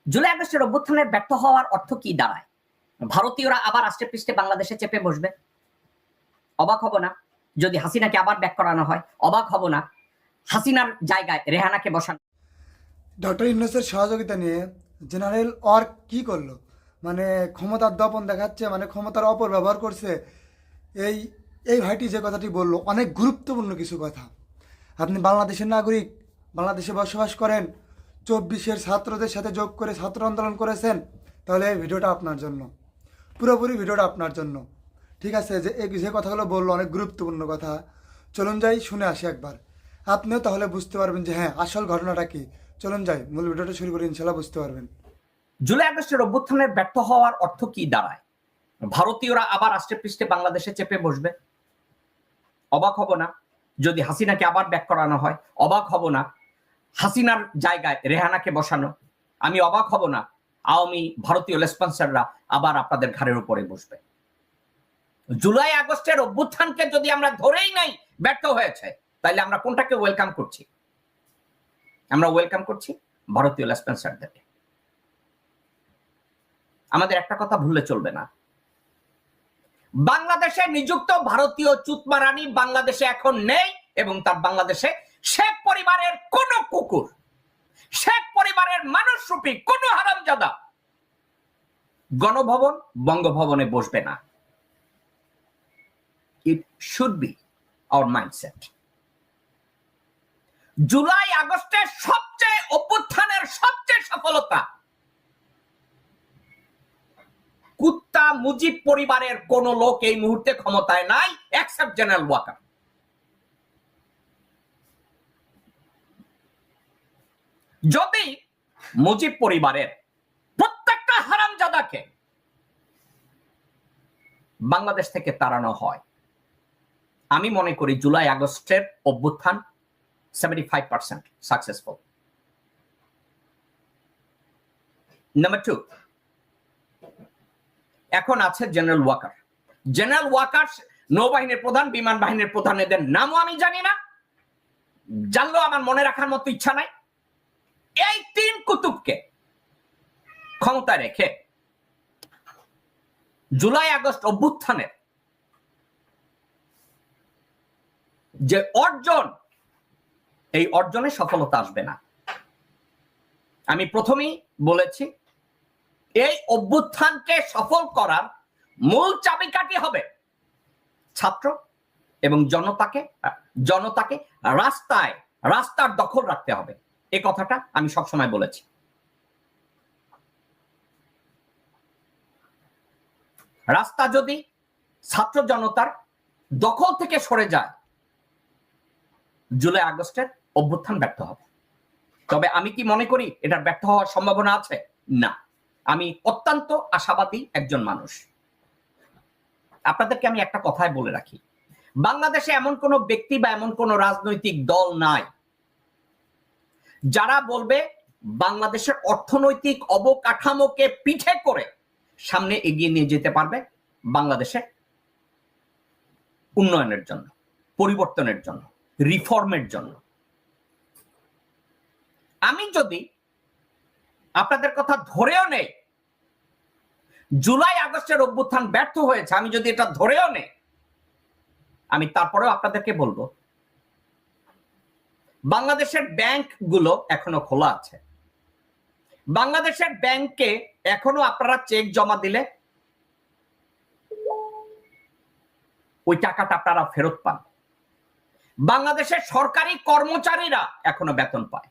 জুলাই আগস্টের অভ্যুত্থানের ব্যর্থ হওয়ার অর্থ কি দাঁড়ায়? ভারতীয়রা আবার আষ্টে পৃষ্ঠে বাংলাদেশে চেপে বসবে? অবাক হব না যদি হাসিনাকে আবার ব্যাক করানো হয়? অবাক হব না হাসিনার জায়গায় রেহানাকে বসানো? ডক্টর ইউনূসের সহযোগিতা নিয়ে জেনারেল ওয়ার্ক কি করলো? মানে ক্ষমতার দপন দেখাচ্ছে, মানে ক্ষমতার অপব্যবহার করছে। এই এই ভাইটি যে কথাটি বলল অনেক গুরুত্বপূর্ণ কিছু কথা। আপনি বাংলাদেশের নাগরিক, বাংলাদেশে বসবাস করেন, 24-এর ছাত্রদের সাথে যোগ করে ছাত্র আন্দোলন করেছেন, তাহলে এই ভিডিওটা আপনার জন্য, পুরোপুরি ভিডিওটা আপনার জন্য। ঠিক আছে, যে কথাগুলো বললো অনেক গুরুত্বপূর্ণ কথা। চলুন যাই শুনে আসি একবার, আপনিও তাহলে বুঝতে পারবেন যে হ্যাঁ আসল ঘটনাটা কি। চলুন যাই, মূল ভিডিওটা শুরু করে ইনশাল্লাহ বুঝতে পারবেন। জুলাই আগস্টের অভ্যুত্থানের ব্যর্থ হওয়ার অর্থ কি দাঁড়ায়? ভারতীয়রা আবার আষ্টে পৃষ্ঠে বাংলাদেশে চেপে বসবে? অবাক হব না যদি হাসিনাকে আবার ব্যাক করানো হয়? অবাক হব না হাসিনার জায়গায় রেহানাকে বসানো? আমি অবাক হব না আওয়ামী ভারতীয় লেসপন্সাররা আবার আপনাদের ঘাড়ের উপরে বসবে। জুলাই আগস্টের অভ্যুত্থানকে যদি আমরা ধরেই নাই ব্যর্থ হয়েছে, তাহলে আমরা কোনটাকে ওয়েলকাম করছি? আমরা ওয়েলকাম করছি ভারতীয় লেসপন্সারদেরকে। আমাদের একটা কথা ভুললে চলবে না, বাংলাদেশে নিযুক্ত ভারতীয় চুতমারানি বাংলাদেশে এখন নেই, এবং তার বাংলাদেশে শেখ পরিবারের কোন কুকুর, শেখ পরিবারের মানুষরূপী কোন হারামজাদা গণভবন বঙ্গভবনে বসবে না। It should be hour mindset. July আগস্টের সবচেয়ে অভ্যুত্থানের সবচেয়ে সফলতা, কুত্তা মুজিব পরিবারের কোন লোক এই মুহূর্তে ক্ষমতায় নাই এক্সেপ্ট জেনারেল ওয়াকার। যদি মুজিব পরিবারের প্রত্যেকটা হারামজাদাকে বাংলাদেশ থেকে তাড়ানো হয়, আমি মনে করি জুলাই আগস্টের অভ্যুত্থান 75% সাকসেসফুল। নাম্বার 2, এখন আছে জেনারেল ওয়াকার। জেনারেল ওয়াকার নৌবাহিনীর প্রধান, বিমান বাহিনীর প্রধান, এদের নামও আমি জানি না, জানলেও আমার মনে রাখার মতো ইচ্ছা নাই। এই 3 কুতুবকে ক্ষমতায় রেখে জুলাই আগস্ট অভ্যুত্থানের যে অর্জন, এই অর্জনে সফলতা আসবে না। আমি প্রথমেই বলেছি, এই অভ্যুত্থানকে সফল করার মূল চাবিকাঠি হবে ছাত্র এবং জনতাকে রাস্তার দখল রাখতে হবে। এই কথাটা আমি সবসময় বলেছি। রাস্তা যদি ছাত্র জনতার দখল থেকে সরে যায়, জুলাই আগস্টের অভ্যুত্থান ব্যর্থ হবে। তবে আমি কি মনে করি এটার ব্যর্থ হওয়ার সম্ভাবনা আছে? না, আমি অত্যন্ত আশাবাদী একজন মানুষ। আপনাদেরকে আমি একটা কথাই বলে রাখি, বাংলাদেশে এমন কোন ব্যক্তি বা এমন কোন রাজনৈতিক দল নাই যারা বলবে বাংলাদেশের অর্থনৈতিক অবকাঠামোকে পিঠে করে সামনে এগিয়ে নিয়ে যেতে পারবে বাংলাদেশের উন্নয়নের জন্য, পরিবর্তনের জন্য, রিফর্মের জন্য। আমি যদি আপনাদের কথা ধরেও নেই জুলাই আগস্টের অভ্যুত্থান ব্যর্থ হয়েছে, আমি যদি এটা ধরেও নেই, আমি তারপরেও আপনাদেরকে বলবো বাংলাদেশের ব্যাংকগুলো এখনো খোলা আছে। বাংলাদেশের ব্যাংকে এখনো আপনারা চেক জমা দিলে ওই টাকাটা আপনারা ফেরত পান। বাংলাদেশের সরকারি কর্মচারীরা এখনো বেতন পায়।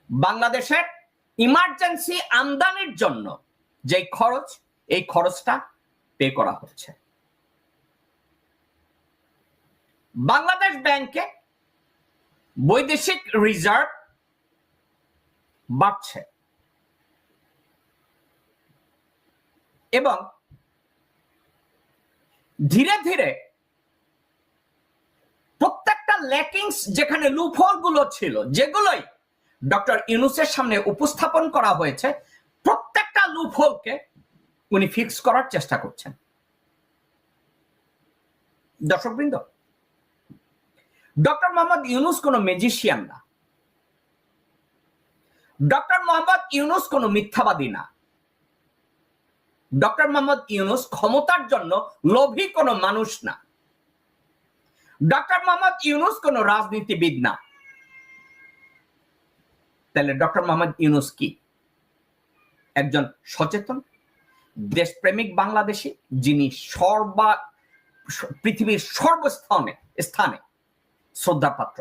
বাংলাদেশের ইমার্জেন্সি আমদানির জন্য যে খরচ, এই খরচটা পে করা হচ্ছে। বাংলাদেশ ব্যাংকে বৈদেশিক রিজার্ভ বাড়ছে এবং ধীরে ধীরে প্রত্যেকটা ল্যাকিংস, যেখানে লুপহোল গুলো ছিল, যেগুলোই ডক্টর ইউনূসের সামনে উপস্থাপন করা হয়েছে, প্রত্যেকটা লুপহোলকে উনি ফিক্স করার চেষ্টা করছেন। দর্শকবৃন্দ, ডক্টর মোহাম্মদ ইউনূস কোনো ম্যাজিশিয়ান না। ডক্টর মোহাম্মদ ইউনুস কোনো মিথ্যাবাদী না। ডক্টর মোহাম্মদ ইউনুস ক্ষমতার জন্য লোভী কোনো মানুষ না। ডক্টর মোহাম্মদ ইউনুস কোনো রাজনীতিবিদ না। তাহলে ডক্টর মোহাম্মদ ইউনুস কি? একজন সচেতন দেশপ্রেমিক বাংলাদেশী, যিনি পৃথিবীর সর্বস্থানে শ্রদ্ধার পাত্র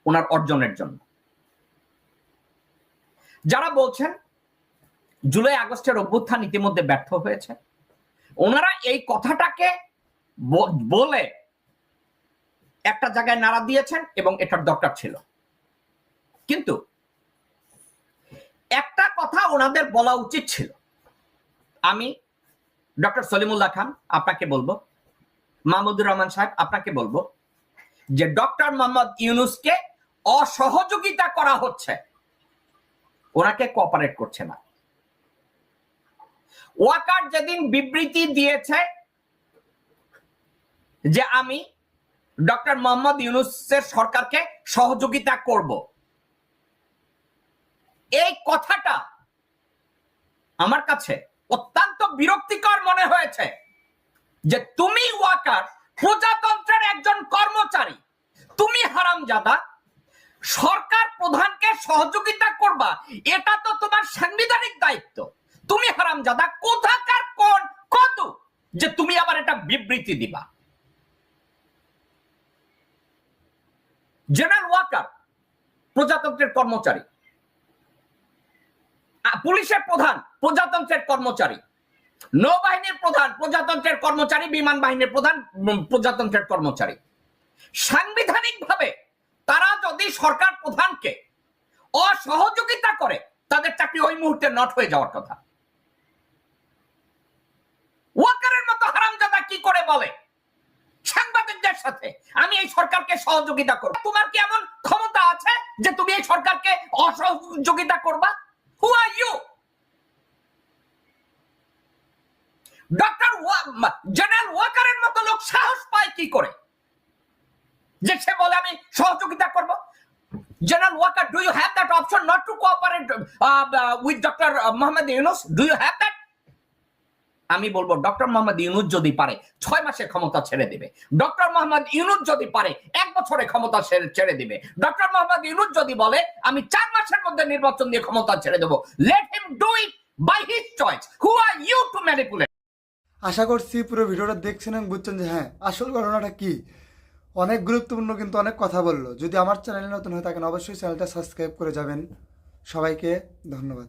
ওনার অর্জনের জন্য। যারা বলছেন জুলাই আগস্টের অভ্যুত্থান ইতিমধ্যে ব্যর্থ হয়েছে, ওনারা এই কথাটাকে বলে একটা জায়গায় নাড়া দিয়েছেন এবং এটার দরকার ছিল। কিন্তু একটা কথা ওনাদের বলা উচিত ছিল। আমি ডক্টর সলিমুল্লাহ খান আপনাকে বলবো, মাহমুদুর রহমান সাহেব আপনাকে বলবো যে ডক্টর মোহাম্মদ ইউনুসকে অসহযোগিতা করা হচ্ছে, ওনাকে কোঅপারেট করছে না। ওয়াকার যেদিন বিবৃতি দিয়েছে যে আমি ডক্টর মোহাম্মদ ইউনুসের সরকারকে সহযোগিতা করব, এই কথাটা আমার কাছে অত্যন্ত বিরক্তিকর মনে হয়েছে। যে তুমি ওয়াকার প্রজাতন্ত্রের একজন কর্মচারী, তুমি হারামজাদা সরকার প্রধানকে সহযোগিতা করবা, এটা তো তোমার সাংবিধানিক দায়িত্ব। তুমি হারামজাদা কোথাকার কোন কত যে তুমি আবার এটা বিবৃতি দিবা। জেনারেল ওয়াকার প্রজাতন্ত্রের কর্মচারী, পুলিশের প্রধান প্রজাতন্ত্রের কর্মচারী, নৌবাহিনীর প্রধান প্রজাতন্ত্রের কর্মচারী, বিমান বাহিনীর প্রধান প্রজাতন্ত্রের কর্মচারী। সাংবিধানিকভাবে তারা যদি সরকার প্রধানকে অসহযোগিতা করে, তাদের চাকরি ওই মুহূর্তে নট হয়ে যাওয়ার কথা। ওয়াকারের মতো হারামজাদা কি করে বলে সাংবাদিকদের সাথে আমি এই সরকারকে সহযোগিতা করব? তোমার কি এমন ক্ষমতা আছে যে তুমি এই সরকারকে অসহযোগিতা করবা? হু আর ইউ? ডক্টর জেনারেল ওয়াকারের মতো লোক সাহস পায় কি করে যে সে বলে আমি সহযোগিতা করব? General Waker, do you have that option not to cooperate with doctor Mohammad Yunus? Do you have that? আমি বলবো ডক্টর মোহাম্মদ ইউনুস যদি পারে 6 মাসে ক্ষমতা ছেড়ে দিবে। ডক্টর মোহাম্মদ ইউনুস যদি পারে 1 বছরে ক্ষমতা ছেড়ে দিবে। ডক্টর মোহাম্মদ ইউনুস যদি বলে আমি 4 মাসের মধ্যে নির্বাচন দিয়ে ক্ষমতা ছেড়ে দেবো, let him do it by his choice. Who are you to manipulate? আশা করছি পুরো ভিডিওটা দেখছেন এবং বুঝছেন যে হ্যাঁ আসল ঘটনাটা কি। অনেক গুরুত্বপূর্ণ কিন্তু অনেক কথা বললো। যদি আমার চ্যানেলে নতুন হয়ে থাকেন অবশ্যই চ্যানেলটা সাবস্ক্রাইব করে যাবেন। সবাইকে ধন্যবাদ।